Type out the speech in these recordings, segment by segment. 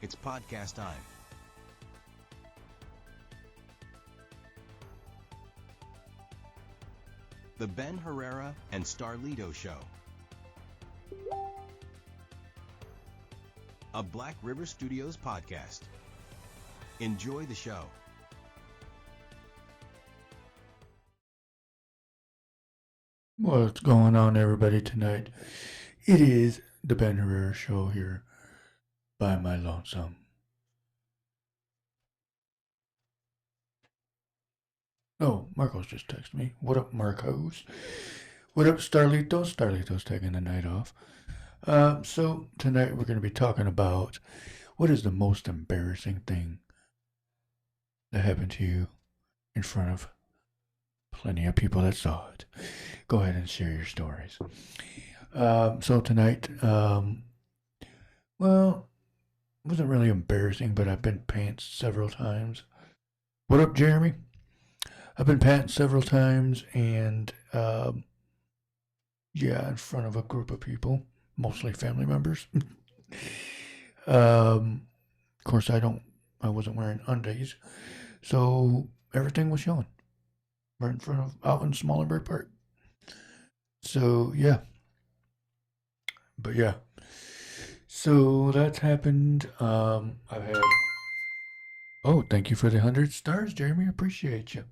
It's podcast time. The Ben Herrera and Starlito Show. A Black River Studios podcast. Enjoy the show. What's going on, everybody, tonight? It is the Ben Herrera Show here by my lonesome. Oh, Marcos just texted me. What up, Marcos? What up, Starlito? Starlito's taking the night off. So tonight we're going to be talking about what is the most embarrassing thing that happened to you in front of plenty of people that saw it. Go ahead and share your stories. So tonight, well, it wasn't really embarrassing, but I've been pantsed several times. What up, Jeremy? I've been pantsed several times, and yeah, in front of a group of people, mostly family members. Of course, I wasn't wearing undies, so everything was showing right in front of out in Smallenberg Park. So yeah, but yeah, so that's happened. I've had. Oh, thank you for the 100 stars, Jeremy. Appreciate you.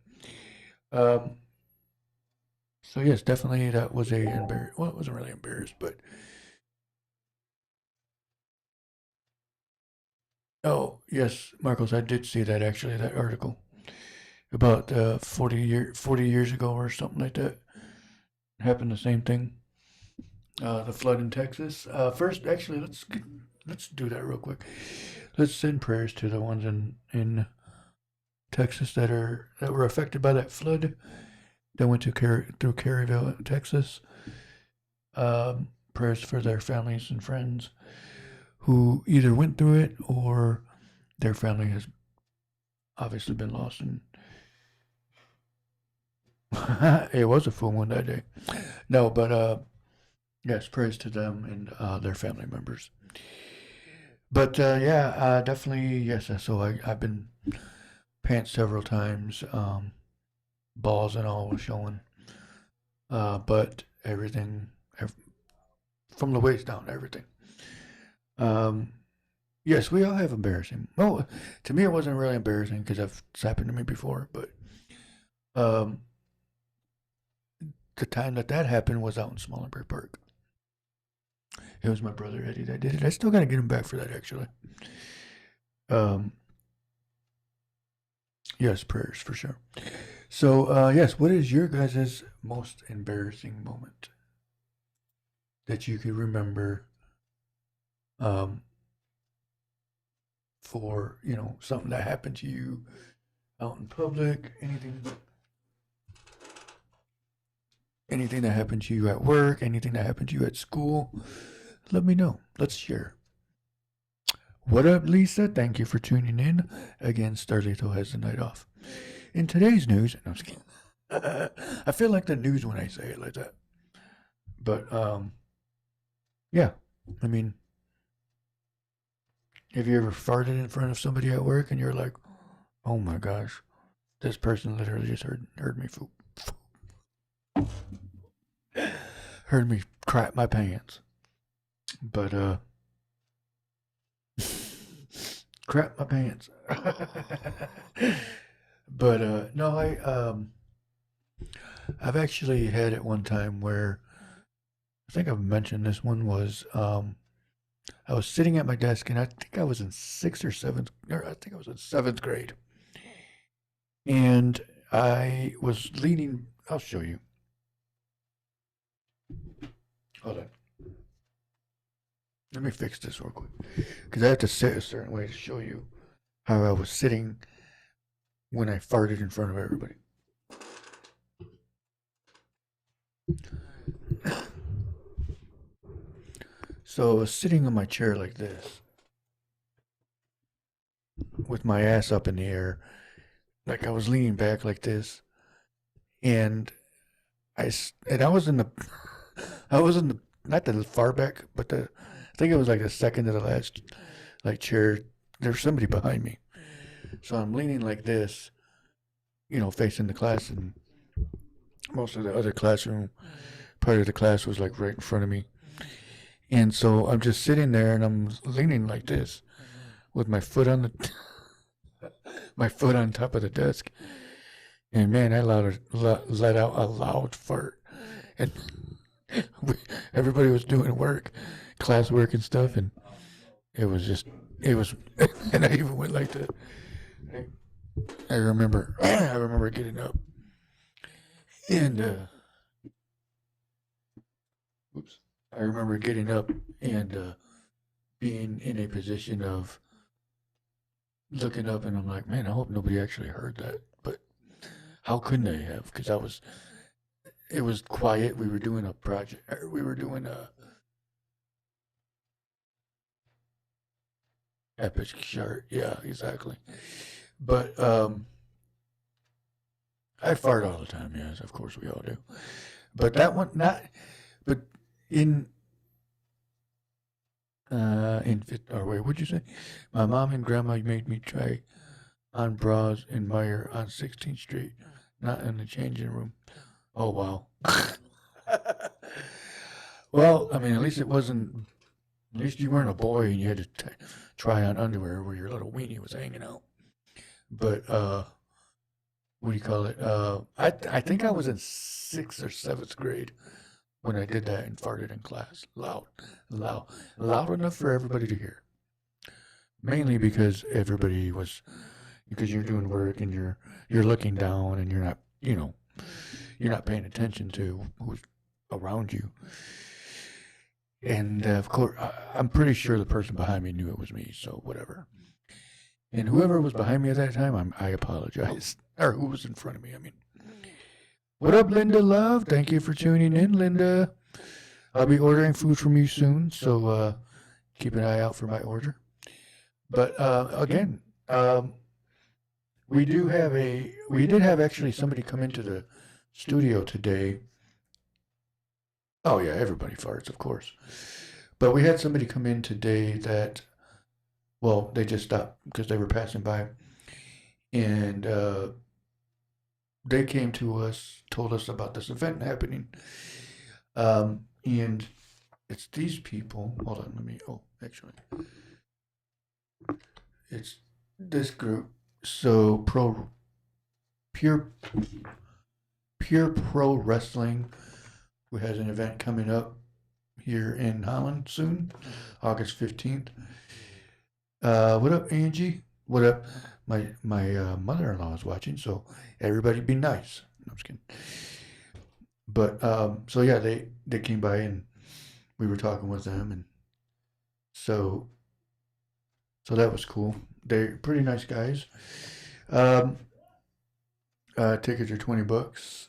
So yes, definitely that was well, it wasn't really embarrassed, but oh yes, Marcos, I did see that actually, that article about 40 years ago or something like that. Happened the same thing. The flood in Texas. First, actually, let's do that real quick. Let's send prayers to the ones in Texas that were affected by that flood that went through Caryville, Texas. Prayers for their families and friends who either went through it or their family has obviously been lost. And it was a full moon that day. No, but yes, prayers to them and their family members. But yeah, definitely yes. So I've been pants several times. Balls and all was showing. But everything from the waist down, everything. Yes, we all have embarrassing. Well, to me, it wasn't really embarrassing because it's happened to me before. But the time that happened was out in Smallenberg Park. It was my brother Eddie that did it. I still got to get him back for that, actually. Yes, prayers for sure. So, yes, what is your guys' most embarrassing moment that you could remember for, something that happened to you out in public, anything that happened to you at work, anything that happened to you at school? Let me know. Let's share. What up, Lisa? Thank you for tuning in. Again, Starlito has the night off. In today's news, no, I'm just kidding. I feel like the news when I say it like that. But, yeah. I mean, have you ever farted in front of somebody at work and you're like, oh my gosh, this person literally just heard me heard me crap my pants. But, crap my pants. But, no, I've actually had it one time where I think I've mentioned this one was, I was sitting at my desk and I think I was in seventh grade. And I was leaning, I'll show you. Hold on. Let me fix this real quick. Because I have to sit a certain way to show you how I was sitting when I farted in front of everybody. So I was sitting on my chair like this, with my ass up in the air, like I was leaning back like this, and I was in the, not the far back, but I think it was like the second to the last, like chair there's somebody behind me. So I'm leaning like this, facing the class, and most of the other classroom, part of the class was like right in front of me. And so I'm just sitting there and I'm leaning like this with my foot on my foot on top of the desk. And man, I let out a loud fart. And everybody was doing work, class work and stuff, and it was, and I even went like that. I remember getting up and, I remember getting up and being in a position of looking up, and I'm like, man, I hope nobody actually heard that. But how couldn't they have? Because it was quiet. We were doing a project. We were doing a epic chart. Yeah, exactly. But I fart all the time. Yes, of course we all do. But that one, not. But in or wait, what'd you say? My mom and grandma made me try on bras in Meyer on 16th Street, not in the changing room. Oh wow. Well, I mean, at least it wasn't. At least you weren't a boy and you had to try on underwear where your little weenie was hanging out. But what do you call it? I think I was in 6th or 7th grade when I did that and farted in class, loud enough for everybody to hear. Mainly because because you're doing work and you're looking down and you're not, you're not paying attention to who's around you. And of course, I'm pretty sure the person behind me knew it was me, so whatever. And whoever was behind me at that time, I apologize. Or who was in front of me, I mean. What up, Linda Love? Thank you for tuning in, Linda. I'll be ordering food from you soon, so keep an eye out for my order. But again, we did have actually somebody come into the studio today. Oh yeah, everybody farts, of course. But we had somebody come in today that, well, they just stopped because they were passing by, and they came to us, told us about this event happening, and it's these people. Hold on, actually, it's this group. So pure pro wrestling, who has an event coming up here in Holland soon, August 15th. What up, Angie? What up? My mother-in-law is watching, so everybody be nice. No, I'm just kidding. But so yeah, they came by and we were talking with them, and so that was cool. They're pretty nice guys. Tickets are $20.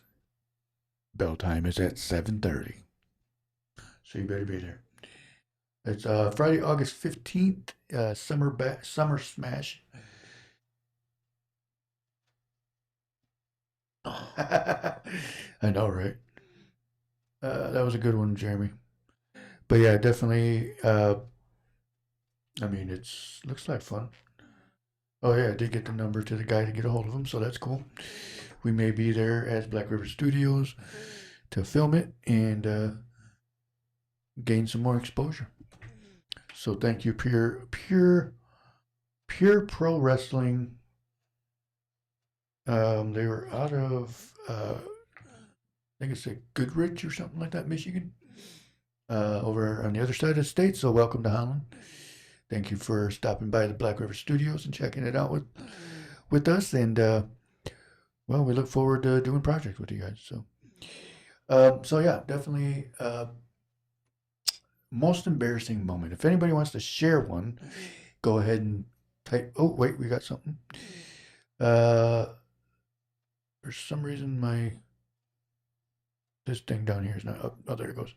Bell time is at 7:30, so you better be there. It's Friday, August 15th. Summer Smash. I know, right? That was a good one, Jeremy. But yeah, definitely. I mean, looks like fun. Oh yeah, I did get the number to the guy to get a hold of him, so that's cool. We may be there at Black River Studios to film it and gain some more exposure. So thank you, Pure Pro Wrestling. They were out of I think it's Goodrich or something like that, Michigan. Over on the other side of the state. So welcome to Holland. Thank you for stopping by the Black River Studios and checking it out with us. And well, we look forward to doing projects with you guys. So yeah, definitely. Most embarrassing moment. If anybody wants to share one, go ahead and type. Oh wait, we got something. For some reason this thing down here is not up. Oh, there it goes.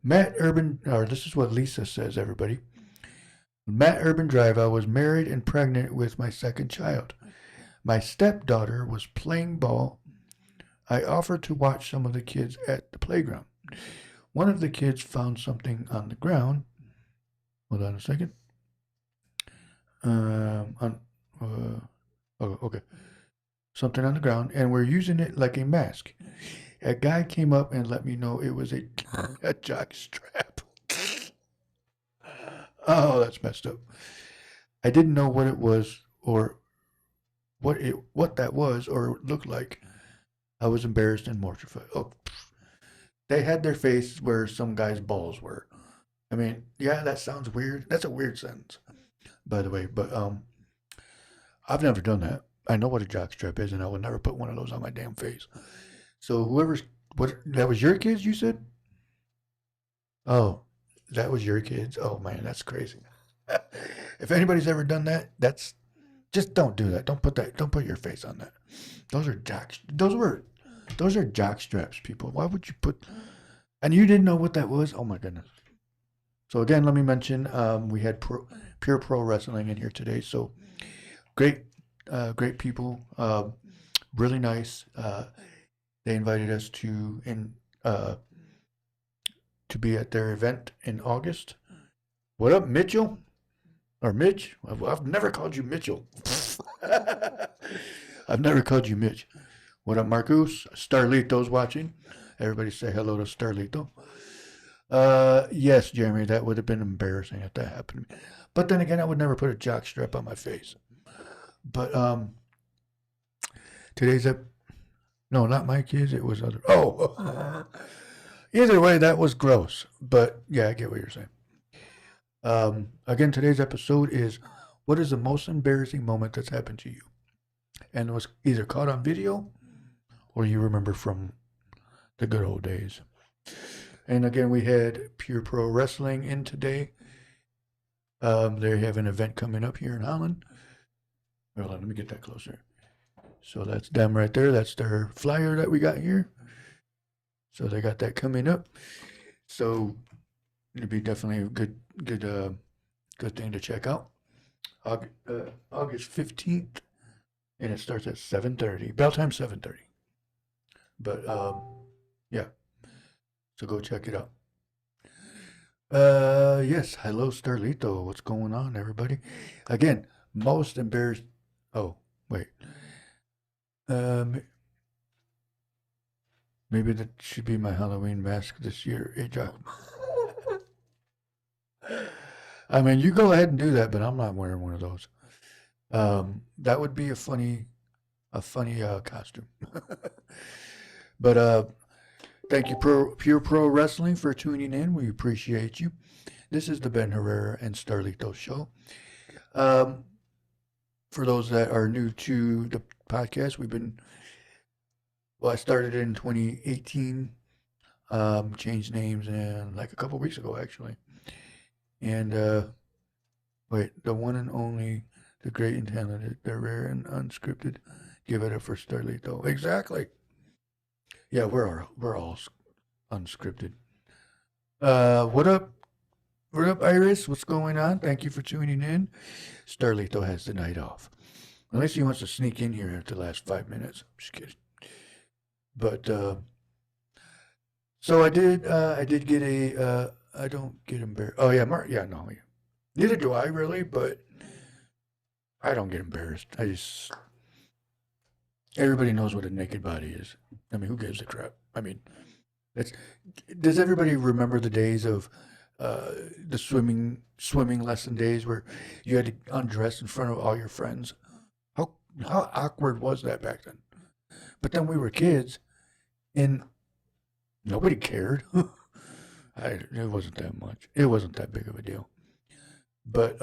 Matt Urban, or this is what Lisa says, everybody. Matt Urban Drive, I was married and pregnant with my second child. My stepdaughter was playing ball. I offered to watch some of the kids at the playground. One of the kids found something on the ground. Hold on a second. on, oh, okay, something on the ground, and we're using it like a mask. A guy came up and let me know it was a jock strap. Oh, that's messed up. I didn't know what it was or what that was or looked like. I was embarrassed and mortified. Oh, they had their face where some guy's balls were. I mean, yeah, that sounds weird. That's a weird sentence, by the way. But I've never done that. I know what a jockstrap is, and I would never put one of those on my damn face. So whoever's what that was your kids, you said? Oh, that was your kids. Oh man, that's crazy. If anybody's ever done that, that's just don't do that. Don't put that. Don't put your face on that. Those are jock. Those are jock straps, people. Why would you put? And you didn't know what that was? Oh my goodness. So again, let me mention we had Pure Pro Wrestling in here today. So great, great people, really nice. They invited us to be at their event in August. What up, Mitchell? Or Mitch? I've never called you Mitchell. I've never called you Mitch. What up, Marcus? Starlito's watching. Everybody say hello to Starlito. Yes, Jeremy, that would have been embarrassing if that happened to me. But then again, I would never put a jock strap on my face. But today's no, not my kids. It was other. Oh, either way, that was gross. But yeah, I get what you're saying. Again, today's episode is what is the most embarrassing moment that's happened to you, and it was either caught on video or you remember from the good old days. And again, we had Pure Pro Wrestling in today. They have an event coming up here in Holland. Hold on, let me get that closer. So that's them right there. That's their flyer that we got here. So they got that coming up. So it'd be definitely a good thing to check out. August 15th, and it starts at 7:30. Bell time 7:30. But yeah. So go check it out. Yes. Hello, Starlito. What's going on, everybody? Again, most embarrassed. Oh, wait. Maybe that should be my Halloween mask this year. Hey, John. I mean, you go ahead and do that, but I'm not wearing one of those. That would be a funny costume. But thank you, Pure Pro Wrestling, for tuning in. We appreciate you. This is the Ben Herrera and Starlito show. For those that are new to the podcast, I started in 2018, changed names and like a couple weeks ago, actually. And the one and only, the great and talented, the rare and unscripted. Give it up for Starlito. Exactly. Yeah, we're all unscripted. What up? What up, Iris? What's going on? Thank you for tuning in. Starlito has the night off. Unless he wants to sneak in here after the last 5 minutes. I'm just kidding. But so I did get I don't get embarrassed. Oh yeah, Mark. Yeah, no. Neither do I really, but I don't get embarrassed. Everybody knows what a naked body is. I mean, who gives a crap? I mean, does everybody remember the days of the swimming lesson days where you had to undress in front of all your friends? How awkward was that back then? But then we were kids, and nobody cared. It wasn't that much. It wasn't that big of a deal. But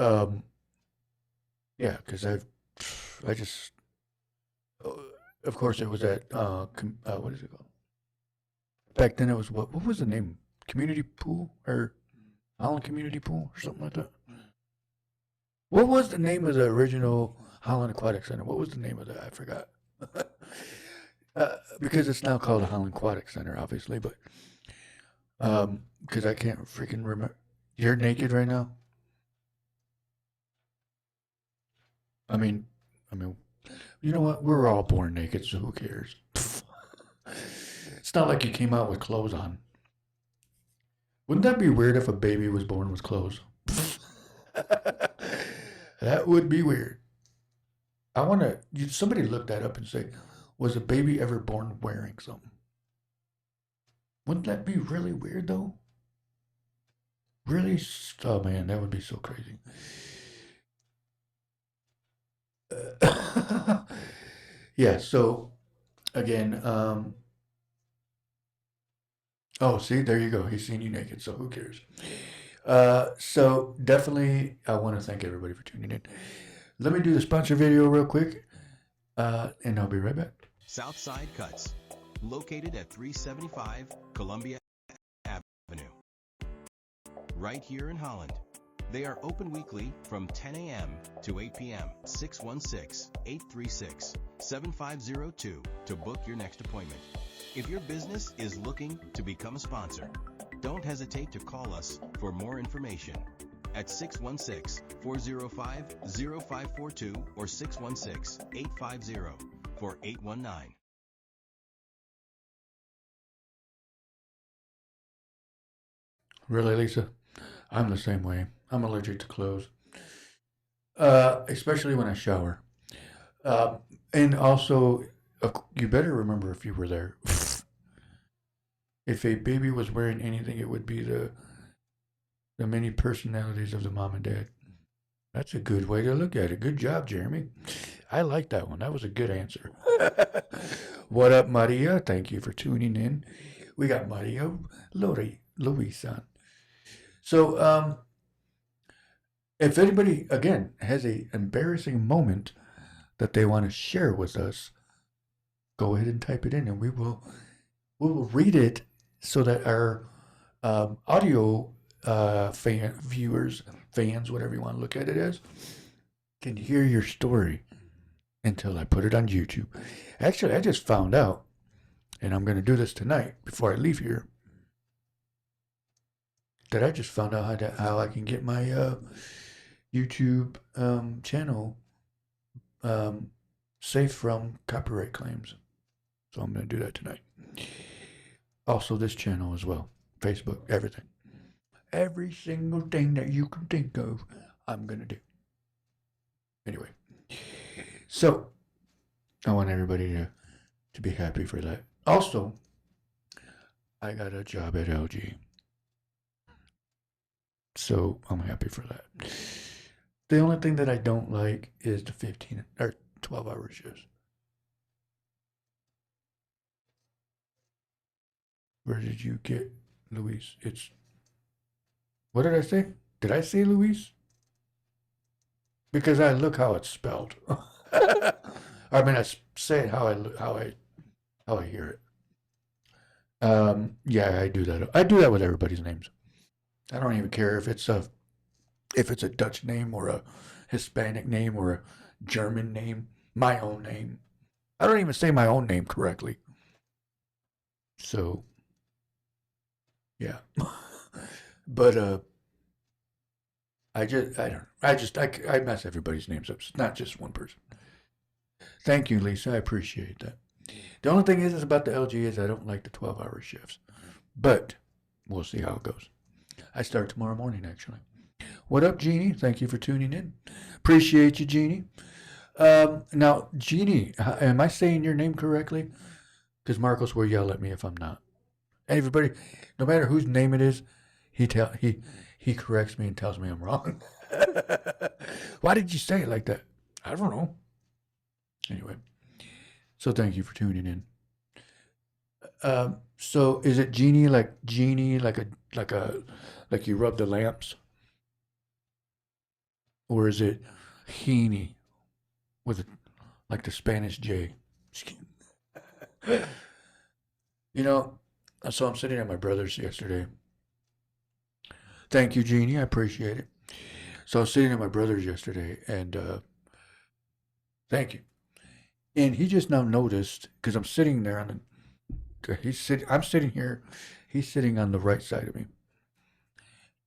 yeah, because I just, of course, it was at what is it called? Back then, it was what was the name? Community pool or Holland Community Pool or something like that. What was the name of the original Holland Aquatic Center? What was the name of that? I forgot. Because it's now called Holland Aquatic Center, obviously, but because I can't freaking remember. You're naked right now. I mean, you know what? We're all born naked, so who cares? It's not like you came out with clothes on. Wouldn't that be weird if a baby was born with clothes? That would be weird. I want to. Somebody look that up and say, was a baby ever born wearing something? Wouldn't that be really weird though? Really? Oh man, that would be so crazy. Yeah. So again, oh, see, there you go. He's seen you naked, so who cares? So definitely, I want to thank everybody for tuning in. Let me do the sponsor video real quick, and I'll be right back. Southside Cuts, located at 375 Columbia Avenue, right here in Holland. They are open weekly from 10 a.m. to 8 p.m. 616-836-7502 to book your next appointment. If your business is looking to become a sponsor, don't hesitate to call us for more information at 616-405-0542 or 616-850-4819. Really, Lisa? I'm the same way. I'm allergic to clothes, especially when I shower. And also, you better remember if you were there. If a baby was wearing anything, it would be the many personalities of the mom and dad. That's a good way to look at it. Good job, Jeremy. I like that one. That was a good answer. What up, Maria? Thank you for tuning in. We got Maria Luis on. So, if anybody, again, has a embarrassing moment that they want to share with us, go ahead and type it in, and we will read it so that our audio viewers, fans, whatever you want to look at it as, can hear your story until I put it on YouTube. Actually, I just found out, and I'm going to do this tonight before I leave here, that I just found out how I can get my YouTube channel safe from copyright claims. So I'm going to do that tonight. Also, this channel as well. Facebook, everything. Every single thing that you can think of, I'm going to do. Anyway. So, I want everybody to be happy for that. Also, I got a job at LG. So, I'm happy for that. The only thing that I don't like is the 15 or 12-hour shifts. Where did you get Luis? What did I say? Did I say Luis? Because I look how it's spelled. I mean, I say it how I hear it. Yeah, I do that. I do that with everybody's names. I don't even care if it's a Dutch name or a Hispanic name or a German name. My own name. I don't even say my own name correctly. So, yeah. But I mess everybody's names up. It's not just one person. Thank you, Lisa. I appreciate that. The only thing is about the LG is I don't like the 12-hour shifts. But we'll see how it goes. I start tomorrow morning, actually. What up, Jeannie? Thank you for tuning in. Appreciate you, Jeannie. Now, Jeannie, am I saying your name correctly? Because Marcos will yell at me if I'm not. Everybody, no matter whose name it is, he corrects me and tells me I'm wrong. Why did you say it like that? I don't know. Anyway, so thank you for tuning in. So is it genie like you rub the lamps, or is it Heaney with like the Spanish J? You know, so I'm sitting at my brother's yesterday. Thank you, Jeannie. I appreciate it. So I was sitting at my brother's yesterday, and thank you. And he just now noticed because I'm sitting there on the. I'm sitting here. He's sitting on the right side of me,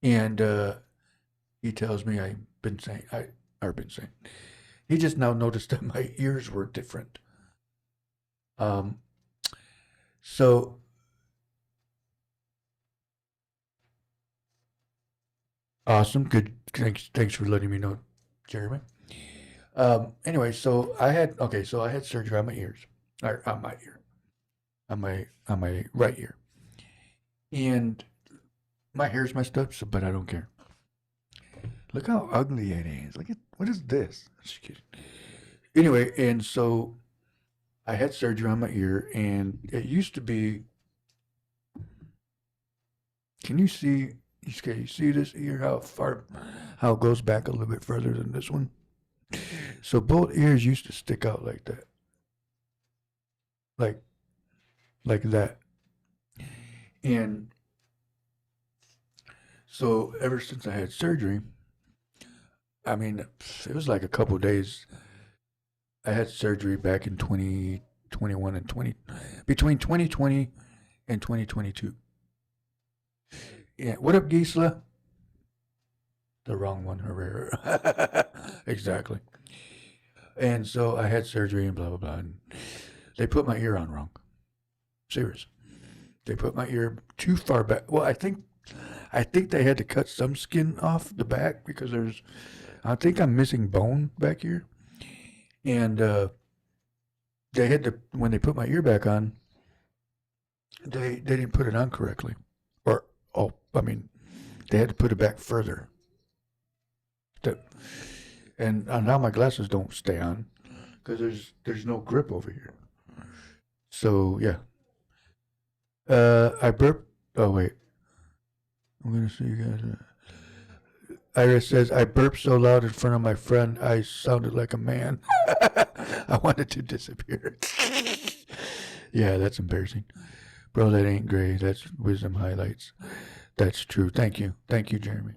and he tells me I've been saying. He just now noticed that my ears were different. So awesome. Good. Thanks for letting me know, Jeremy. Anyway, so I had surgery on my ears, or on my ear, on my right ear, and my hair's messed up. So, but I don't care. Look how ugly it is. Look at what is this? Just kidding. Anyway, and so I had surgery on my ear, and it used to be. Can you see? Can you see this ear? How it goes back a little bit further than this one? So both ears used to stick out like that, like like that, and so ever since I had surgery, I mean, it was like a couple days. I had surgery back in 2021 and 20 between 2020 and 2022. Yeah, what up, Gisela? The wrong one, Herrera. Exactly. And so I had surgery and blah blah blah. And they put my ear on wrong. Serious. They put my ear too far back. Well, I think they had to cut some skin off the back because I think I'm missing bone back here. And they had to, when they put my ear back on, they didn't put it on correctly. Or, I mean, they had to put it back further. And now my glasses don't stay on because there's no grip over here. So, yeah. I burped. Oh, wait. I'm going to see you guys. Iris says, I burped so loud in front of my friend, I sounded like a man. I wanted to disappear. Yeah, that's embarrassing. Bro, that ain't gray. That's wisdom highlights. That's true. Thank you. Thank you, Jeremy.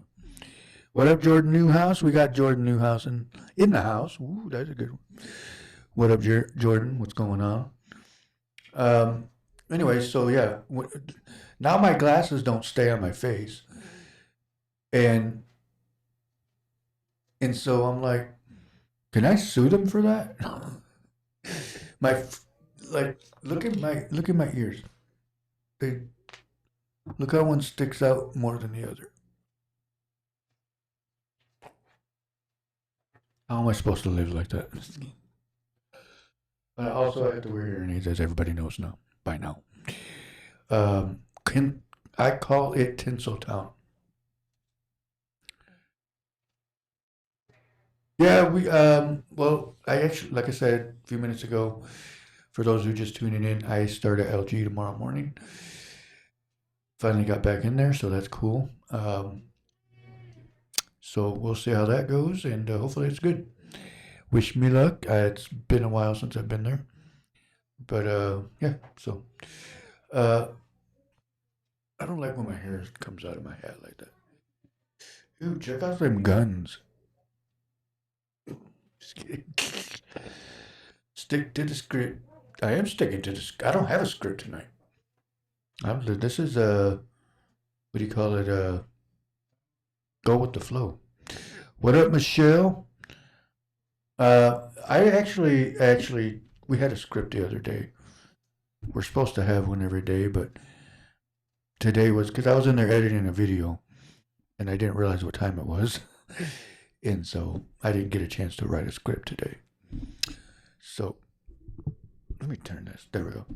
What up, Jordan Newhouse? We got Jordan Newhouse in the house. Ooh, that's a good one. What up, Jordan? What's going on? Anyway, so yeah. Now my glasses don't stay on my face. And so I'm like, can I sue them for that? Look at my ears. Look how one sticks out more than the other. How am I supposed to live like that? But I also have to wear hearing aids, as everybody knows now. By now, I call it Tinseltown. Yeah, well, I actually, like I said a few minutes ago, for those who are just tuning in, I start at LG tomorrow morning. Finally got back in there, so that's cool. So we'll see how that goes, and hopefully it's good. Wish me luck. It's been a while since I've been there, but yeah. So I don't like when my hair comes out of my hat like that. Ooh, check out them guns. Just kidding. Stick to the script. I am sticking to the. I don't have a script tonight. This is what do you call it? Go with the flow. What up, Michelle? I actually, we had a script the other day. We're supposed to have one every day, but today was because I was in there editing a video, and I didn't realize what time it was, and so I didn't get a chance to write a script today. So let me turn this. There we go.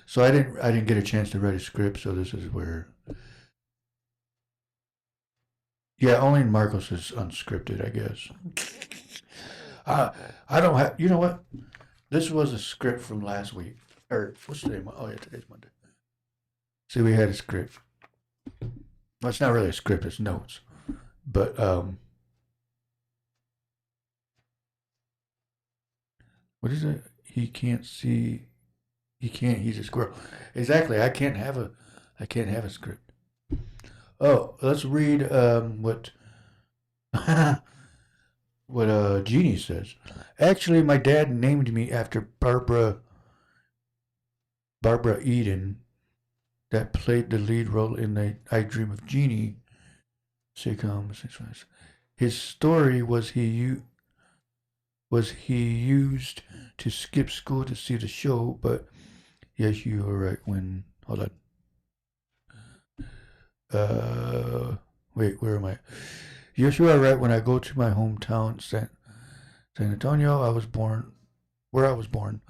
So I didn't get a chance to write a script. So this is where. Yeah, only Marcos is unscripted, I guess. I don't have. You know what? This was a script from last week. Or what's today? Oh yeah, today's Monday. See, we had a script. Well, it's not really a script; it's notes. But what is it? He can't see. He can't. He's a squirrel. Exactly. I can't have a script. Oh, let's read what what Jeannie says. Actually, my dad named me after Barbara Eden, that played the lead role in the I Dream of Jeannie sitcom. His story was he used to skip school to see the show, but yes, you were right when. Hold on. Wait, where am I? Yes, you are right. When I go to my hometown, San Antonio, where I was born,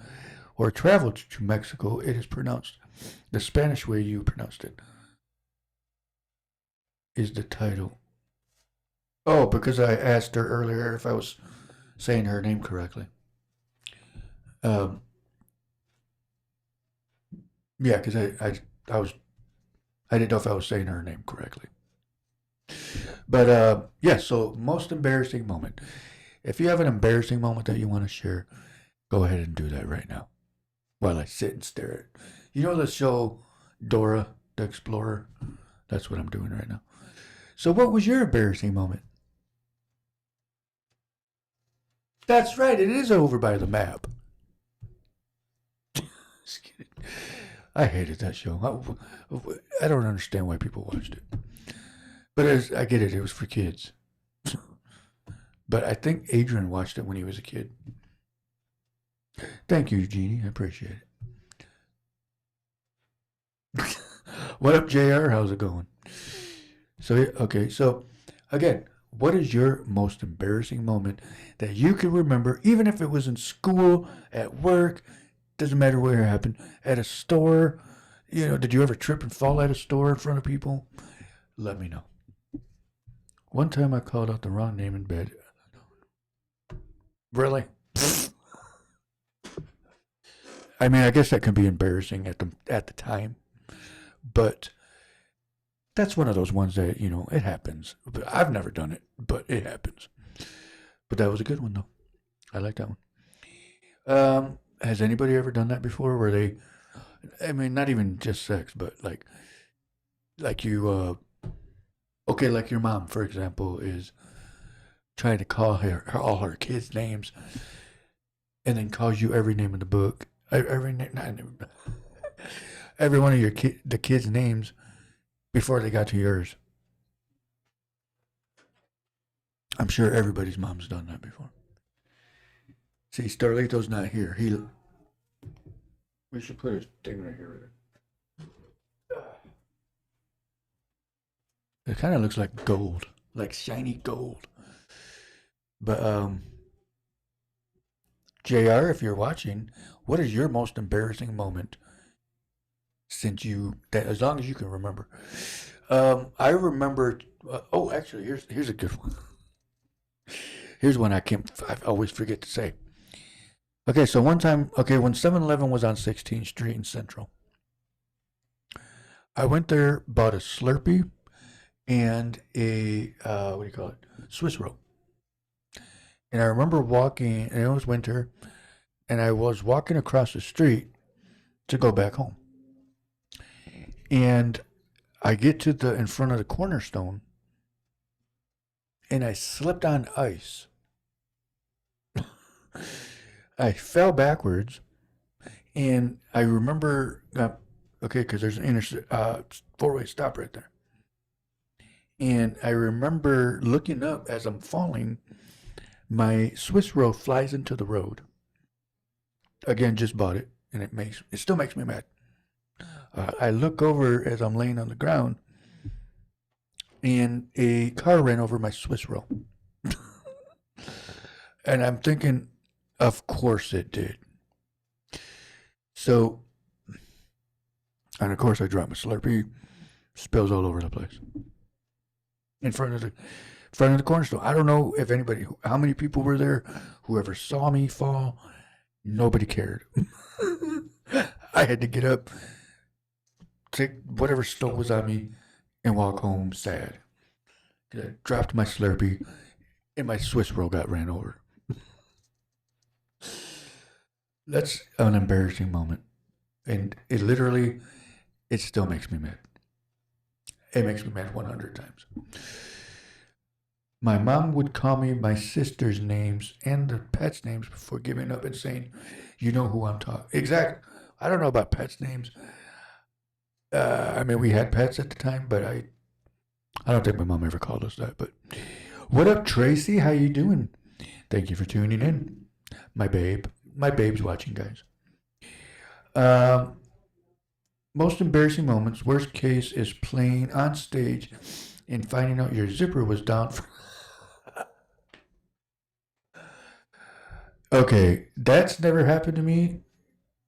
or traveled to Mexico, it is pronounced the Spanish way you pronounced it, is the title. Oh, because I asked her earlier if I was saying her name correctly. Um, yeah, because I didn't know if I was saying her name correctly. But yeah, so most embarrassing moment. If you have an embarrassing moment that you want to share, go ahead and do that right now while I sit and stare at. You know the show Dora the Explorer? That's what I'm doing right now. So, what was your embarrassing moment? That's right, it is over by the map. Just kidding. I hated that show. I don't understand why people watched it. But I get it, it was for kids. But I think Adrian watched it when he was a kid. Thank you, Eugenie. I appreciate it. What up, JR? How's it going? So, okay, so again, what is your most embarrassing moment that you can remember, even if it was in school, at work, doesn't matter where it happened, at a store? You know, did you ever trip and fall at a store in front of people? Let me know. One time I called out the wrong name in bed. Really? I mean, I guess that can be embarrassing at the time, but that's one of those ones that it happens. But I've never done it, but it happens. But that was a good one though. I like that one. Has anybody ever done that before? Where they, I mean, not even just sex, but like you, okay, like your mom, for example, is trying to call all her kids' names, and then calls you every name in the book, every every one of the kids' names before they got to yours. I'm sure everybody's mom's done that before. See, Starlito's not here. We should put his thing right here. It kind of looks like gold, like shiny gold. But JR, if you're watching, what is your most embarrassing moment as long as you can remember? I remember. Actually, here's a good one. Here's one I always forget to say. Okay, so one time, when 7-Eleven was on 16th Street in Central, I went there, bought a Slurpee and a what do you call it, Swiss roll. And I remember walking, and it was winter, and I was walking across the street to go back home. And I get to in front of the Cornerstone, and I slipped on ice. I fell backwards, and I remember, because there's an four-way stop right there. And I remember looking up as I'm falling, my Swiss roll flies into the road. Again, just bought it, and it still makes me mad. I look over as I'm laying on the ground, and a car ran over my Swiss roll. And I'm thinking, of course it did. So, and of course I dropped my Slurpee, spills all over the place. In front of the Cornerstone. I don't know how many people were there, whoever saw me fall. Nobody cared. I had to get up, take whatever stove was on me, and walk home sad. I dropped my Slurpee, and my Swiss roll got ran over. That's an embarrassing moment. And it still makes me mad. It makes me mad 100 times. My mom would call me my sister's names and the pets' names before giving up and saying, "You know who I'm talking." Exactly. I don't know about pets' names. I mean, we had pets at the time, but I don't think my mom ever called us that. But what up, Tracy? How you doing? Thank you for tuning in, my babe. My babe's watching, guys. Most embarrassing moments. Worst case is playing on stage and finding out your zipper was down. Okay, that's never happened to me.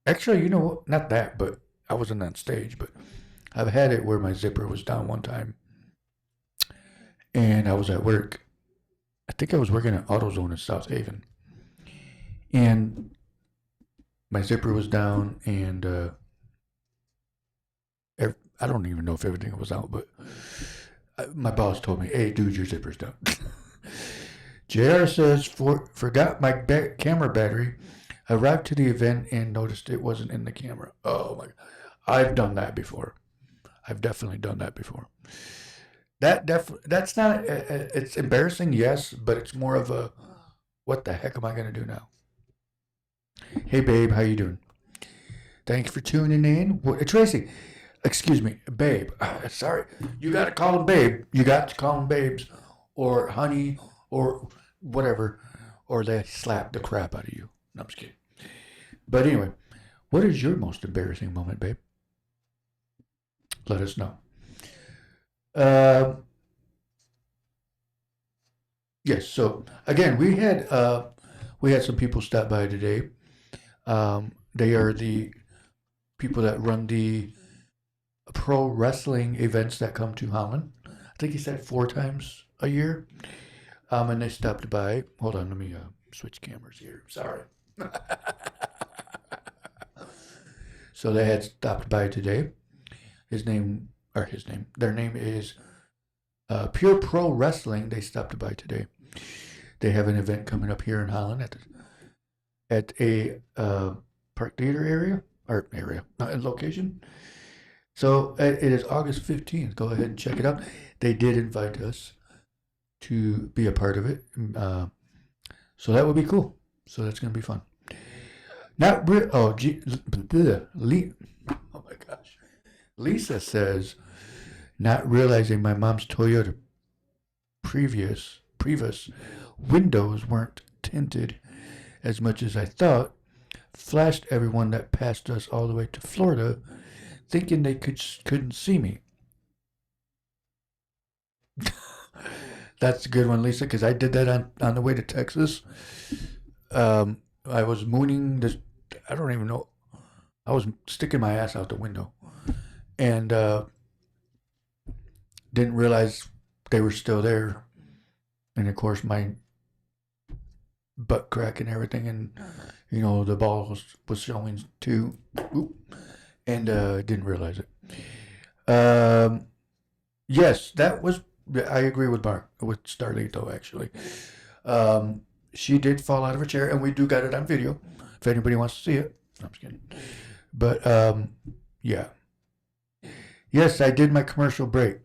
Actually, you know what? Not that, but I wasn't on stage, but I've had it where my zipper was down one time, and I was at work. I think I was working at AutoZone in South Haven, and my zipper was down, and I don't even know if everything was out, but my boss told me, "Hey, dude, your zipper's down." JR says, forgot my camera battery. Arrived to the event and noticed it wasn't in the camera. Oh my! I've done that before. I've definitely done that before. That's not. It's embarrassing, yes, but it's more of a, what the heck am I gonna do now? Hey, babe, how you doing? Thanks for tuning in. Tracy, excuse me, babe. Sorry, you got to call them babe. You got to call them babes, or honey, or whatever, or they slap the crap out of you. No, I'm just kidding. But anyway, what is your most embarrassing moment, babe? Let us know. Yes. So again, we had some people stop by today. They are the people that run the pro wrestling events that come to Holland. I think he said 4 times a year. And they stopped by. Hold on, let me switch cameras here. Sorry. So they had stopped by today. Their name is Pure Pro Wrestling. They stopped by today. They have an event coming up here in Holland at a park theater location. So it is August 15th. Go ahead and check it out. They did invite us to be a part of it. So that would be cool. So that's going to be fun. Not re- oh, gee, oh my gosh. Lisa says, not realizing my mom's Toyota Prius windows weren't tinted as much as I thought. Flashed everyone that passed us all the way to Florida, thinking they couldn't see me. That's a good one, Lisa, because I did that on the way to Texas. I was mooning this. I don't even know. I was sticking my ass out the window, and didn't realize they were still there. And of course, my butt crack and everything, and the ball was showing too, and didn't realize it. Yes, that was. I agree with Starlito actually. She did fall out of her chair, and we do got it on video. If anybody wants to see it, I'm just kidding. But yeah. Yes, I did my commercial break.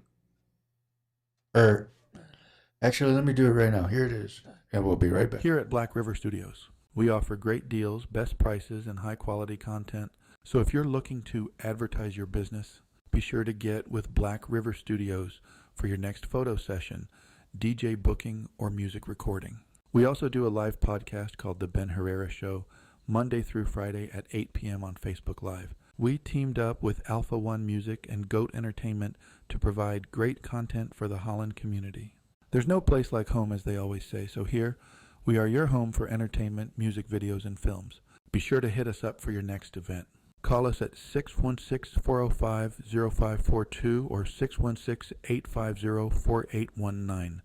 Actually, let me do it right now. Here it is, and we'll be right back. Here at Black River Studios, we offer great deals, best prices, and high-quality content. So if you're looking to advertise your business, be sure to get with Black River Studios for your next photo session, DJ booking, or music recording. We also do a live podcast called The Ben Herrera Show, Monday through Friday at 8 p.m. on Facebook Live. We teamed up with Alpha One Music and Goat Entertainment to provide great content for the Holland community. There's no place like home, as they always say, so here we are your home for entertainment, music videos, and films. Be sure to hit us up for your next event. Call us at 616-405-0542 or 616-850-4819.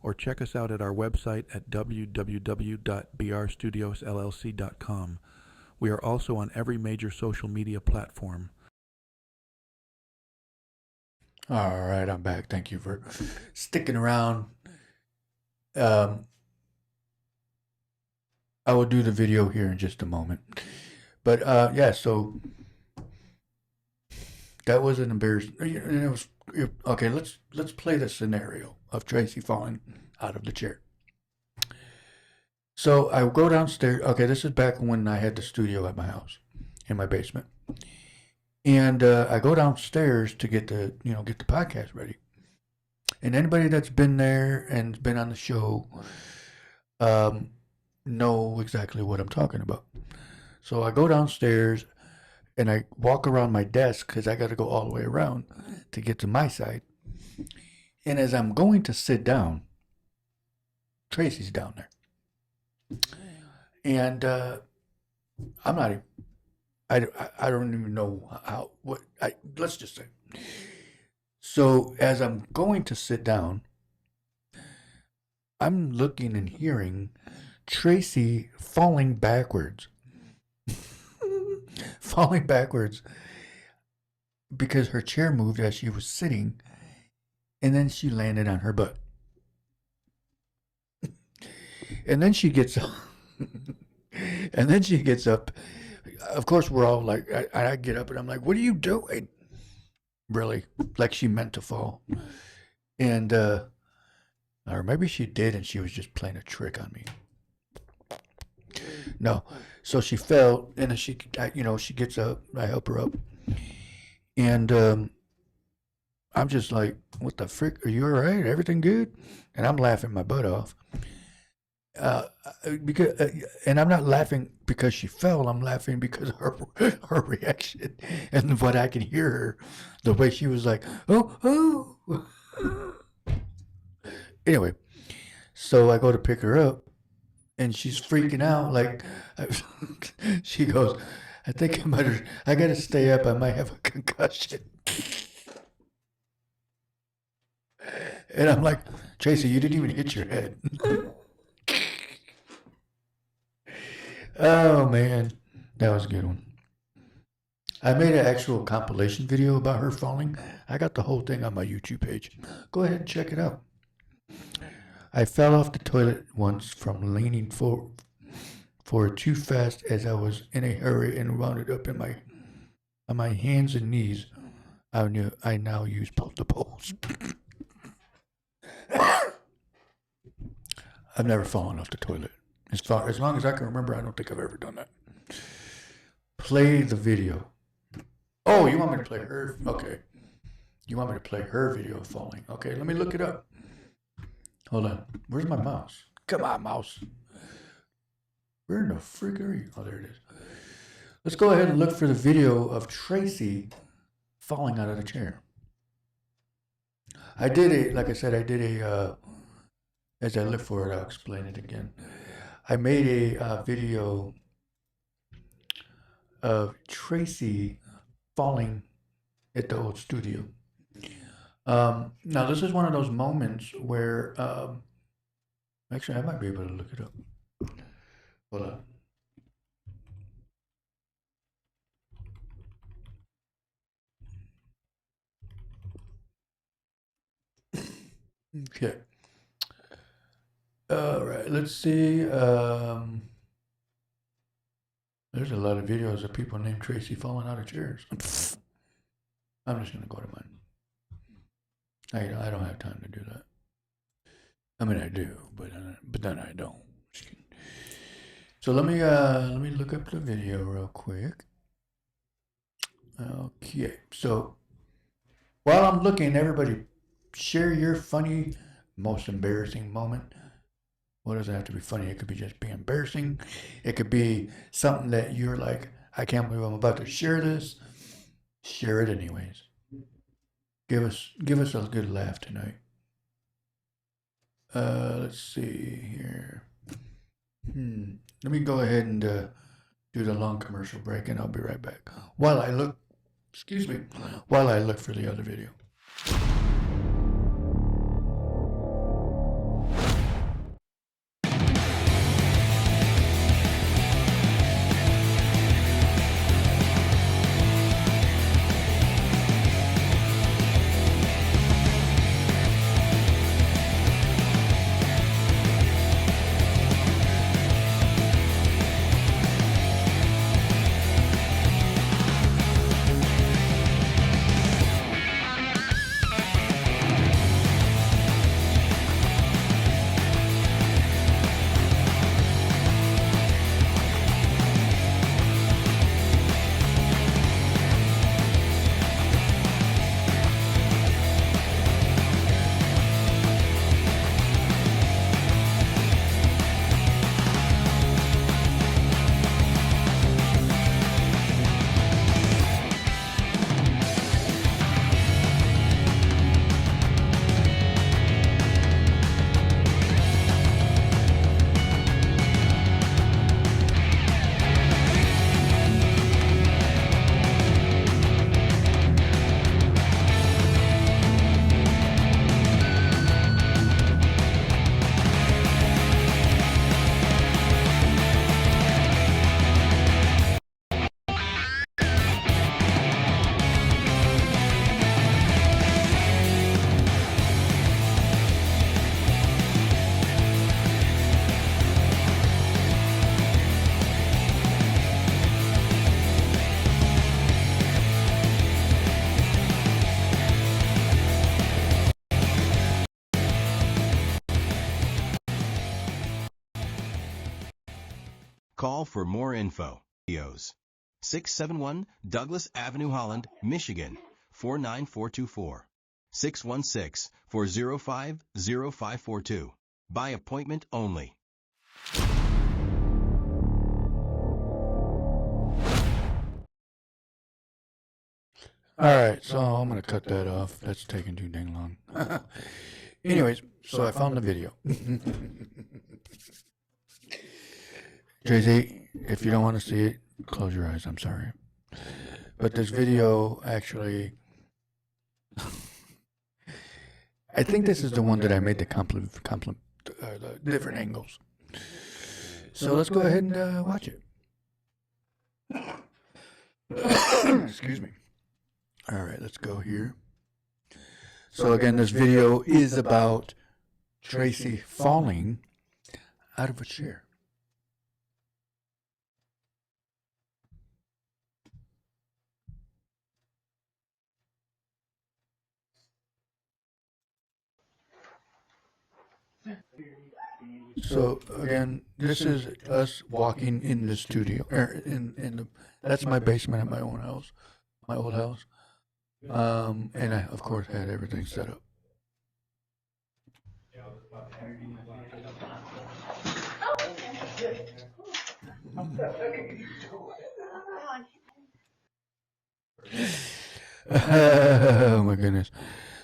Or check us out at our website at www.brstudiosllc.com. We are also on every major social media platform. All right, I'm back. Thank you for sticking around. I will do the video here in just a moment. But yeah, so that was an embarrassing. It was okay. Let's play the scenario of Tracy falling out of the chair. So I go downstairs. Okay, this is back when I had the studio at my house, in my basement, and I go downstairs to get the podcast ready. And anybody that's been there and been on the show, know exactly what I'm talking about. So I go downstairs and I walk around my desk because I got to go all the way around to get to my side. And as I'm going to sit down, Tracy's down there. And I'm not. I don't even know how. What? Let's just say. So as I'm going to sit down, I'm looking and hearing Tracy falling backwards, falling backwards because her chair moved as she was sitting, and then she landed on her butt. And then she gets up. And then she gets up. Of course, we're all like, I get up and I'm like, what are you doing? Really? Like she meant to fall. And, or maybe she did and she was just playing a trick on me. No. So she fell and then she gets up. I help her up. And I'm just like, what the frick? Are you all right? Everything good? And I'm laughing my butt off. Because and I'm not laughing because she fell. I'm laughing because of her reaction and what I can hear her, the way she was like, oh. Anyway, so I go to pick her up, and she's freaking out. Like she goes, I think I gotta stay up. I might have a concussion. And I'm like, Tracy, you didn't even hit your head. Oh man, that was a good one. I made an actual compilation video about her falling. I got the whole thing on my YouTube page. Go ahead and check it out. I fell off the toilet once from leaning forward too fast as I was in a hurry and wound up on my hands and knees. I now use both the poles. I've never fallen off the toilet. As long as I can remember, I don't think I've ever done that. Play the video. Oh, you want me to play her? Okay. You want me to play her video of falling? Okay, let me look it up. Hold on. Where's my mouse? Come on, mouse. Where in the frick are you? Oh, there it is. Let's go ahead and look for the video of Tracy falling out of the chair. Like I said, as I look for it, I'll explain it again. I made a video of Tracy falling at the old studio. Now, this is one of those moments where, actually, I might be able to look it up. Hold on. Okay. All right, let's see. There's a lot of videos of people named Tracy falling out of chairs. I'm just gonna go to mine. I don't have time to do that. I mean, I do, but then I don't. So let me look up the video real quick. Okay, so while I'm looking, everybody share your funny, most embarrassing moment. What does it have to be funny? It could be just be embarrassing. It could be something that you're like, I can't believe I'm about to share this. Share it anyways. Give us a good laugh tonight. Let's see here. Let me go ahead and do the long commercial break, and I'll be right back. While I look for the other video. Call for more info. 671 Douglas Avenue, Holland, Michigan, 49424. 616-405-0542. By appointment only. Alright, so I'm going to cut that off. That's taking too dang long. Anyways, so I found the video. Jay-Z, if you don't want to see it, close your eyes. I'm sorry. But this video actually... I think this is the one that I made the the different angles. So let's go ahead and watch it. Excuse me. All right, let's go here. So again, this video is about Tracy falling out of a chair. So again, this is us walking in the studio, that's my basement at my own house, my old house. And I, of course, had everything set up. Oh my goodness.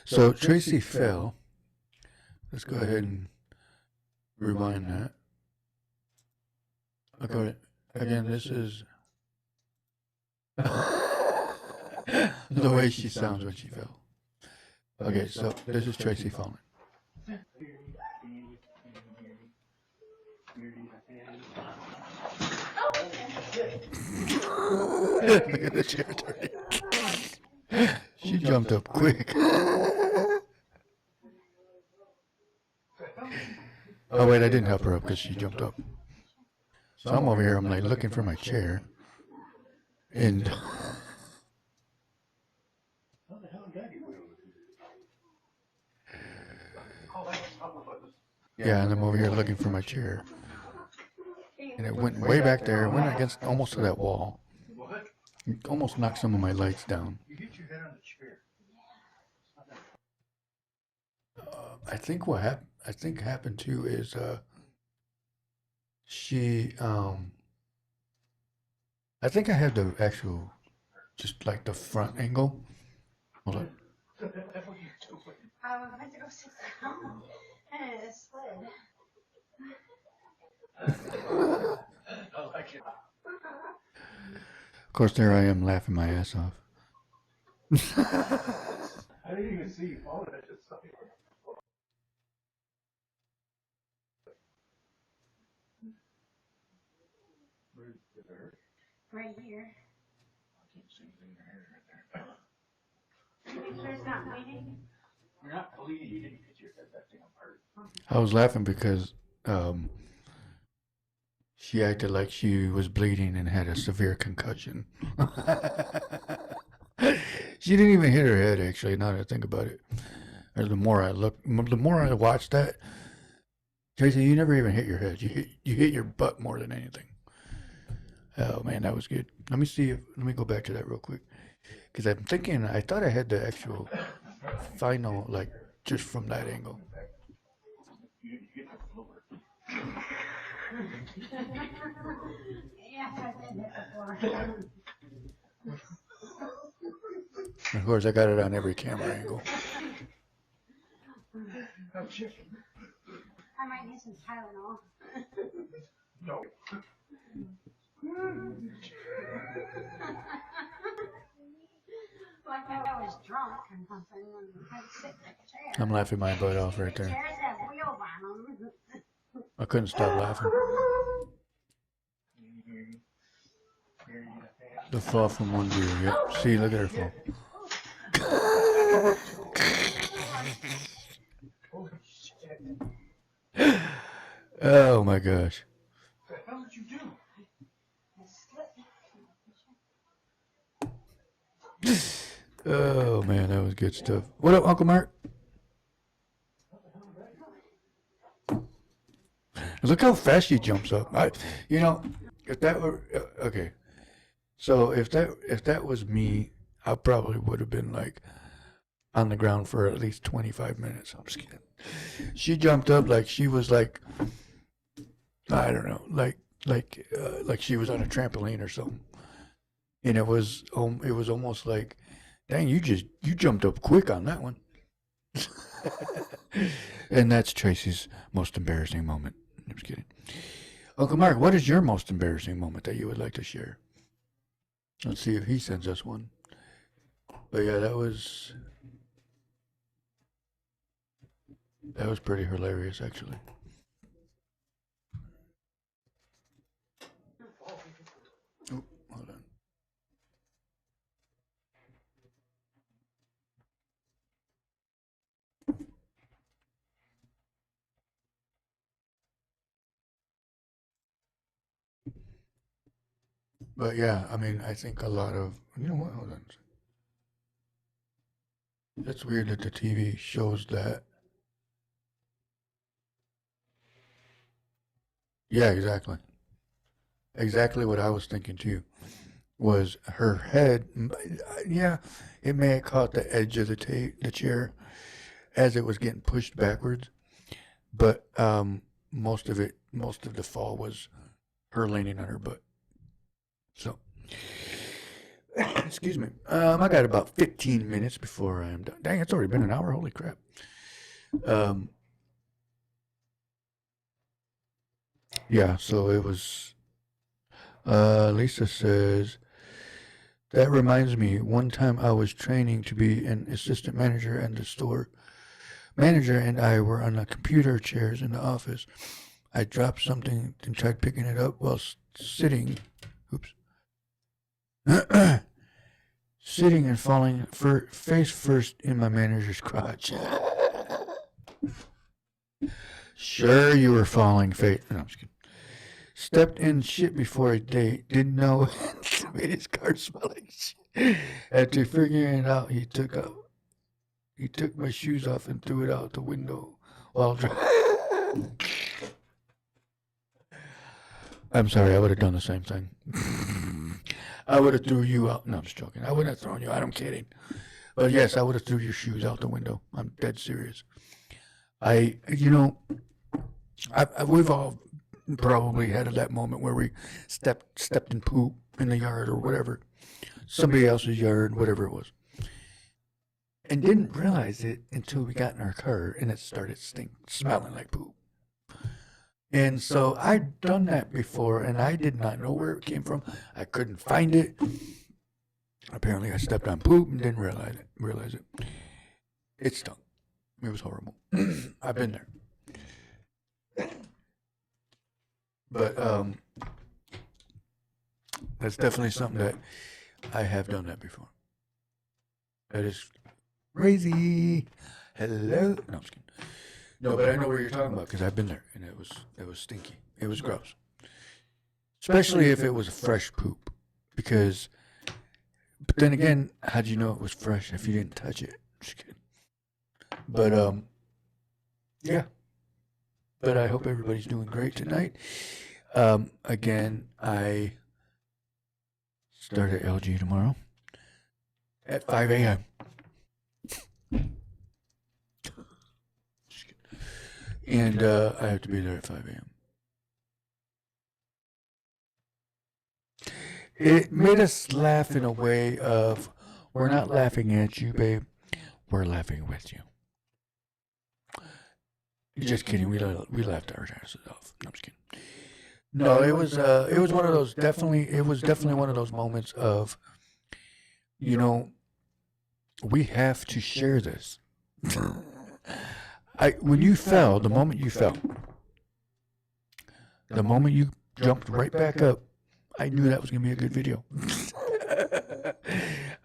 So Tracy fell. Let's go ahead and rewind that. Okay, again, this is the way she sounds when she fell. Okay, so this is Tracy falling. Look at the chair turning. She jumped up quick. Oh wait, I didn't help her up because she jumped up. So I'm over here, I'm like looking for my chair. And yeah, and I'm over here looking for my chair. And it went way back there, went against almost to that wall. It almost knocked some of my lights down. You hit your head on the chair. I think what happened too is she I think I have the actual just like the front angle. Hold on. I went to go sit down and it slid. Of course, there I am laughing my ass off. I didn't even see you falling. I just saw you. Where did it hurt? Right here. I can't see anything in your hair right there. You make sure it's not bleeding? You're not bleeding. You didn't hit your head. That thing hurt. I was laughing because she acted like she was bleeding and had a severe concussion. She didn't even hit her head, actually, now that I think about it. Or the more I watched that, Tracy, you never even hit your head. You hit your butt more than anything. Oh man, that was good. Let me go back to that real quick. Because I'm thinking, I thought I had the actual final, like, just from that angle. You get the floor. Yes, I did it before. Of course, I got it on every camera angle. I'm chicken. I might need some Tylenol. No. Like I was drunk or something and had to sit in a chair. I'm laughing my butt off right The there. chairs have wheels on them. I couldn't stop laughing. The fall from one deer. Yep. See, look at her fall. Oh my gosh. What the hell did you do? Oh man, that was good stuff. What up, Uncle Mark? Look how fast she jumps up. If that were okay, so if that was me, I probably would have been like on the ground for at least 25 minutes. I'm just kidding. She jumped up like she was like I don't know, like she was on a trampoline or something, and it was almost like, dang, you jumped up quick on that one. And that's Tracy's most embarrassing moment. I'm just kidding. Uncle Mark, what is your most embarrassing moment that you would like to share? Let's see if he sends us one. But yeah, that was pretty hilarious, actually. Oh, hold on. But yeah, I mean, I think a lot of you know what? Hold on. It's weird that the TV shows that. Yeah, exactly. Exactly what I was thinking too. Was her head? Yeah, it may have caught the edge of the chair as it was getting pushed backwards, but most of the fall was her landing on her butt. So, excuse me. I got about 15 minutes before I am done. Dang, it's already been an hour. Holy crap. Um, yeah. So it was. Lisa says that reminds me. One time I was training to be an assistant manager, and the store manager and I were on the computer chairs in the office. I dropped something and tried picking it up while sitting. Oops. Sitting and falling face first in my manager's crotch. Sure, you were falling face. No, I'm just kidding. Stepped in shit before a date. Didn't know. Made his car smell like shit. After figuring it out, He took my shoes off and threw it out the window while driving. I'm sorry, I would have done the same thing. I would have threw you out. No, I'm just joking. I wouldn't have thrown you out. I'm kidding. But yes, I would have threw your shoes out the window. I'm dead serious. You know, we've all probably had that moment where we stepped in poop in the yard or whatever, somebody else's yard, whatever it was, and didn't realize it until we got in our car and it started smelling like poop. And so I'd done that before, and I did not know where it came from. I couldn't find it. Apparently, I stepped on poop and didn't realize it. It stunk. It was horrible. I've been there. But that's definitely something that I have done that before. That is crazy. Hello. No, I'm just kidding. No, but I know what you're talking about because I've been there, and it was stinky. It was gross, especially if it was a fresh poop. But then again, how'd you know it was fresh if you didn't touch it? Just kidding. But yeah. But I hope everybody's doing great tonight. Again, I start at LG tomorrow at 5 a.m. And I have to be there at 5 a.m. It made us laugh in a way of, we're not laughing at you, babe. We're laughing with you. Just kidding. We laughed our asses off. No, I'm just kidding. No, it was one of those, it was definitely one of those moments of, you know, we have to share this. When you fell, the moment you fell, the moment you jumped right back up, I knew that was going to be a good video.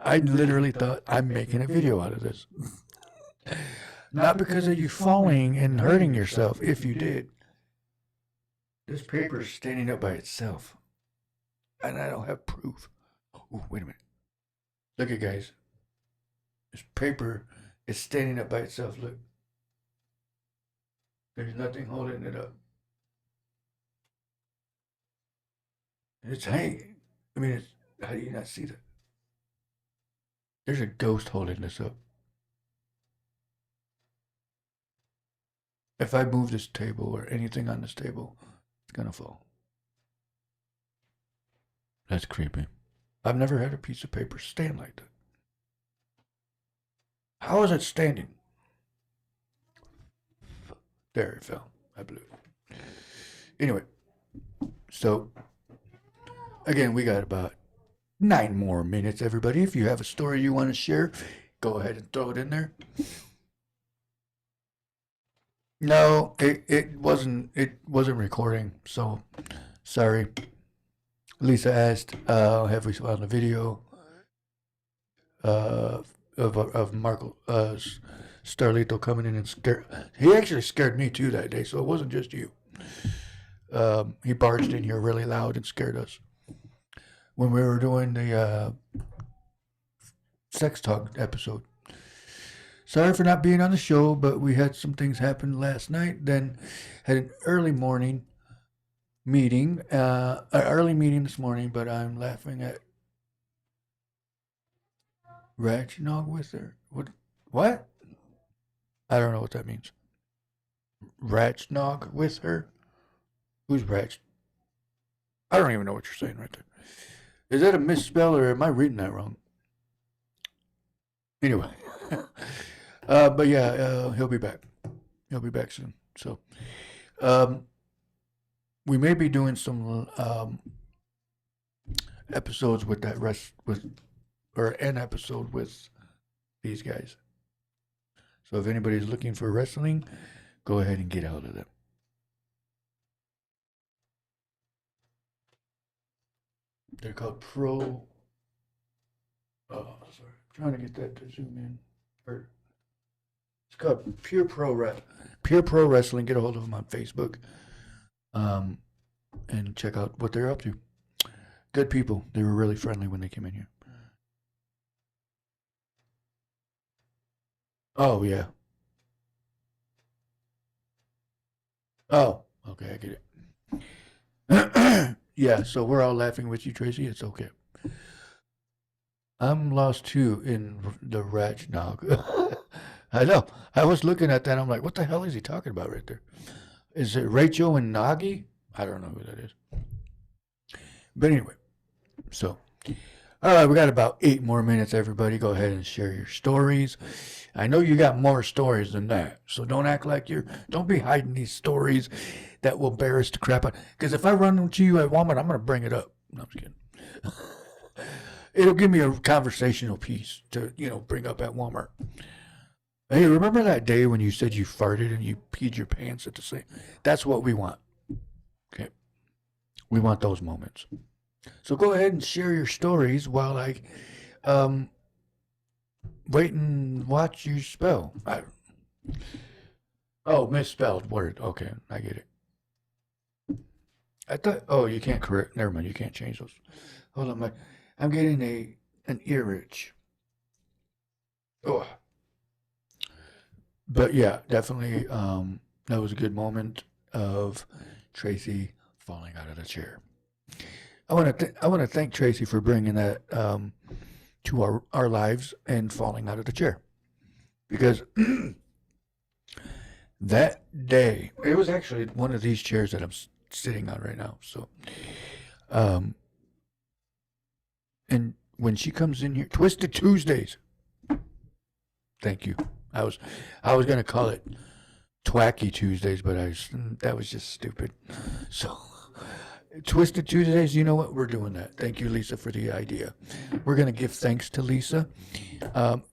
I literally thought, I'm making a video out of this. Not because of you falling and hurting yourself, if you did. This paper is standing up by itself. And I don't have proof. Oh, wait a minute. Look at guys. This paper is standing up by itself. Look. There's nothing holding it up. It's hanging. I mean, it's, how do you not see that? There's a ghost holding this up. If I move this table or anything on this table, it's gonna fall. That's creepy. I've never had a piece of paper stand like that. How is it standing? There it fell. I blew it. Anyway, so again, we got about 9 more minutes, everybody. If you have a story you want to share, go ahead and throw it in there. No, it wasn't recording, so sorry. Lisa asked, have we found a video of Marco Starlito coming in and scare? He actually scared me too that day, so it wasn't just you. He barged in here really loud and scared us when we were doing the sex talk episode. Sorry for not being on the show, but we had some things happen last night. Then had an early morning meeting, early meeting this morning. But I'm laughing at Ratchnog with her. What? I don't know what that means. Ratchnog with her. Who's Ratch? I don't even know what you're saying right there. Is that a misspell or am I reading that wrong? Anyway. But yeah, he'll be back. He'll be back soon. So, we may be doing some episodes with that an episode with these guys. So if anybody's looking for wrestling, go ahead and get out of them. They're called Pro. Oh, sorry. I'm trying to get that to zoom in. It's called Pure Pro Wrestling. Get a hold of them on Facebook, and check out what they're up to. Good people. They were really friendly when they came in here. Oh yeah. Oh, okay, I get it. Yeah, so we're all laughing with you, Tracy. It's okay. I'm lost too in the Ratchnog. I know. I was looking at that. I'm like, what the hell is he talking about right there? Is it Rachel and Nagi? I don't know who that is. But anyway, so, all right, we got about 8 more minutes, everybody. Go ahead and share your stories. I know you got more stories than that, so don't act like don't be hiding these stories that will embarrass the crap out. Because if I run into you at Walmart, I'm going to bring it up. No, I'm just kidding. It'll give me a conversational piece to, bring up at Walmart. Hey, remember that day when you said you farted and you peed your pants at the same? That's what we want. Okay. We want those moments. So go ahead and share your stories while I wait and watch you spell. Misspelled word. Okay, I get it. I thought, you can't correct. Never mind, you can't change those. Hold on, I'm getting an ear itch. Oh. But yeah, definitely, that was a good moment of Tracy falling out of the chair. I want to thank Tracy for bringing that to our lives and falling out of the chair, because that day it was actually one of these chairs that I'm sitting on right now. So, and when she comes in here, Twisted Tuesdays. Thank you. I was gonna call it Twacky Tuesdays, but that was just stupid. So, Twisted Tuesdays, you know what? We're doing that. Thank you, Lisa, for the idea. We're gonna give thanks to Lisa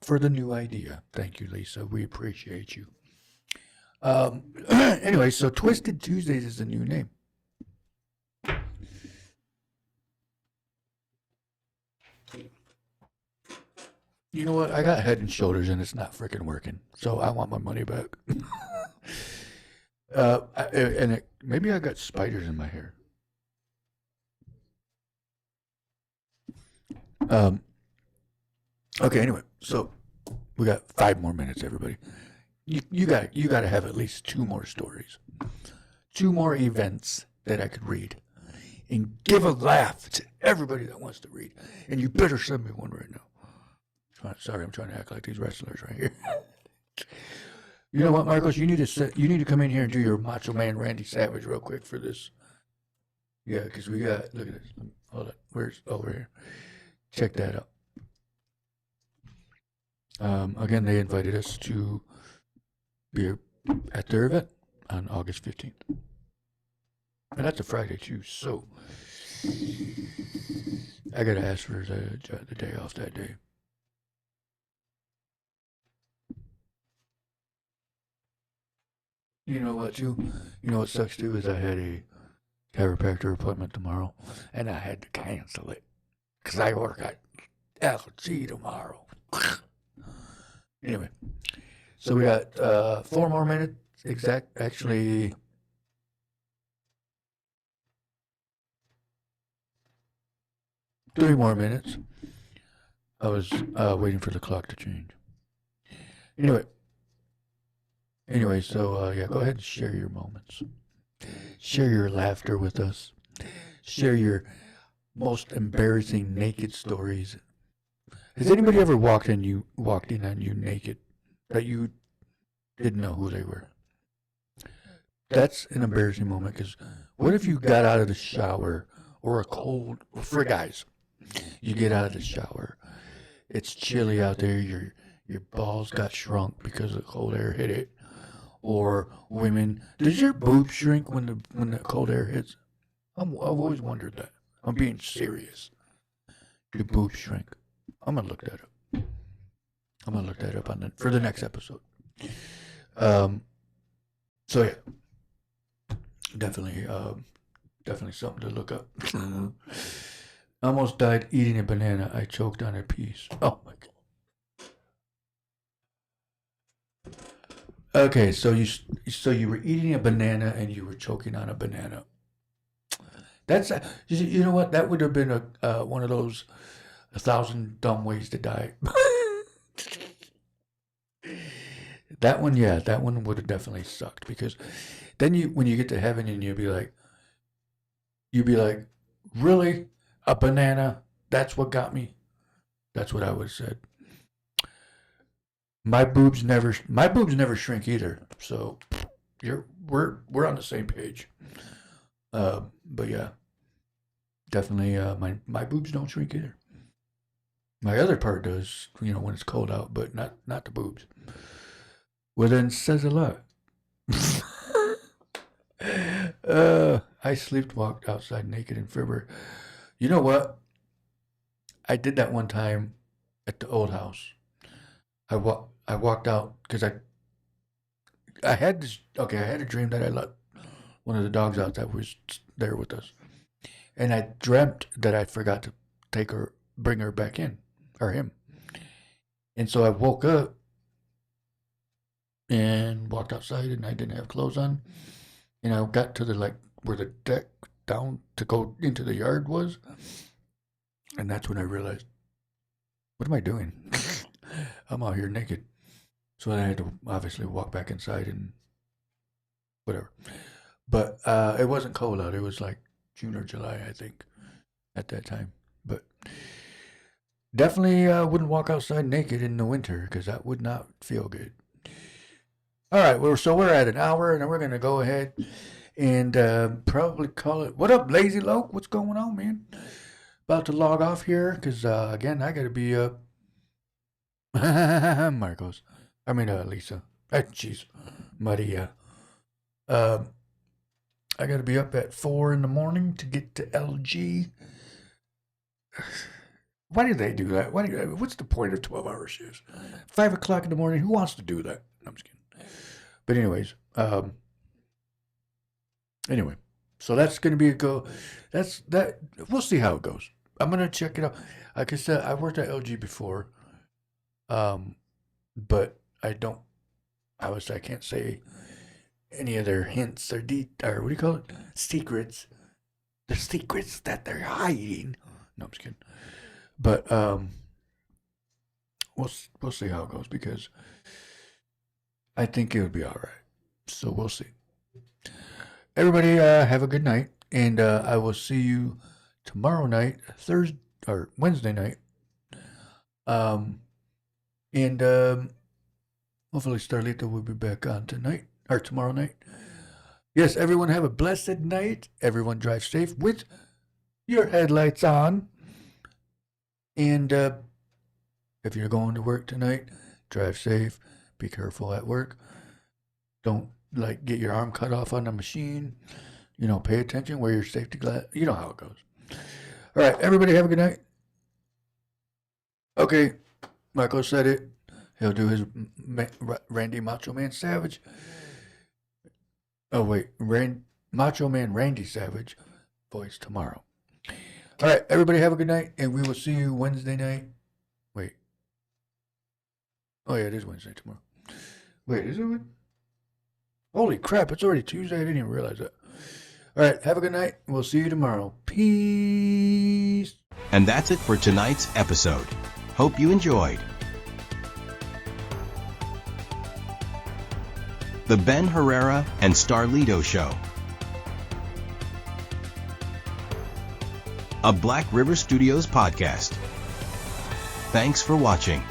for the new idea. Thank you, Lisa. We appreciate you. Anyway, so Twisted Tuesdays is the new name. You know what? I got Head and Shoulders and it's not freaking working. So I want my money back. Maybe I got spiders in my hair. Okay, anyway. So we got 5 more minutes, everybody. You got to have at least 2 more stories. 2 more events that I could read. and give a laugh to everybody that wants to read. And you better send me one right now. Sorry, I'm trying to act like these wrestlers right here. You know what, Marcos? You need to come in here and do your Macho Man Randy Savage real quick for this. Yeah, because we got, look at this. Hold on. Where's over here? Check that out. Again, they invited us to be at their event on August 15th. And that's a Friday too, so I gotta ask for the day off that day. You know what too? You know what sucks too is I had a chiropractor appointment tomorrow, and I had to cancel it because I work at LG tomorrow. Anyway, so we got 4 more minutes exact. Actually, 3 more minutes. I was waiting for the clock to change. Anyway, so yeah, go ahead and share your moments. Share your laughter with us. Share your most embarrassing naked stories. Has anybody ever walked in on you naked that you didn't know who they were? That's an embarrassing moment, because what if you got out of the shower or for guys, you get out of the shower, it's chilly out there, your balls got shrunk because the cold air hit it. Or women, does your boob shrink when the cold air hits? I've always wondered that. I'm being serious. Do boobs shrink? I'm gonna look that up. I'm gonna look that up for the next episode. So yeah, definitely something to look up. I almost died eating a banana. I choked on a piece. Oh my god. Okay, so you were eating a banana and you were choking on a banana. That's you know what, that would have been one of those 1,000 dumb ways to die. That one would have definitely sucked, because then when you get to heaven and you'd be like, really, a banana? That's what got me? That's what I would have said. My boobs never shrink either, so we're on the same page. But yeah, definitely my boobs don't shrink either. My other part does, when it's cold out, but not the boobs. Well, then says a lot. I sleepwalked outside naked in February. You know what? I did that one time at the old house. I walked out because I had a dream that I let one of the dogs out that was there with us, and I dreamt that I forgot to bring her back in, or him, and so I woke up and walked outside, and I didn't have clothes on, and I got to where the deck down to go into the yard was, and that's when I realized, what am I doing? I'm out here naked. So then I had to obviously walk back inside and whatever. But it wasn't cold out. It was like June or July, I think, at that time. But definitely wouldn't walk outside naked in the winter, because that would not feel good. All right, so we're at an hour, and we're going to go ahead and probably call it. What up, Lazy Loke? What's going on, man? About to log off here, because, again, I got to be up. Marcos. I mean, Lisa. Jeez. Maria. I got to be up at 4 in the morning to get to LG. Why do they do that? What's the point of 12-hour shifts? 5 o'clock in the morning. Who wants to do that? No, I'm just kidding. But anyways, anyway, so that's going to be a go. That. We'll see how it goes. I'm going to check it out. Like I said, I worked at LG before. But I can't say any of their hints or what do you call it? Secrets. The secrets that they're hiding. No, I'm just kidding. But, we'll see how it goes, because I think it'll be all right. So we'll see. Everybody, have a good night, And I will see you tomorrow night, Thursday or Wednesday night. And hopefully Starlito will be back on tonight or tomorrow night. Yes, everyone have a blessed night. Everyone drive safe with your headlights on. And if you're going to work tonight, drive safe. Be careful at work. Don't get your arm cut off on the machine. Pay attention. Wear your safety glass. You know how it goes. All right, everybody have a good night. Okay, Michael said it. He'll do his Randy Macho Man Savage. Oh, wait. Macho Man Randy Savage voice tomorrow. All right, everybody have a good night, and we will see you Wednesday night. Wait. Oh, yeah, it is Wednesday tomorrow. Wait, is it? Holy crap, it's already Tuesday. I didn't even realize that. All right, have a good night. We'll see you tomorrow. Peace. And that's it for tonight's episode. Hope you enjoyed. The Ben Herrera and Starlito Show. A Black River Studios podcast. Thanks for watching.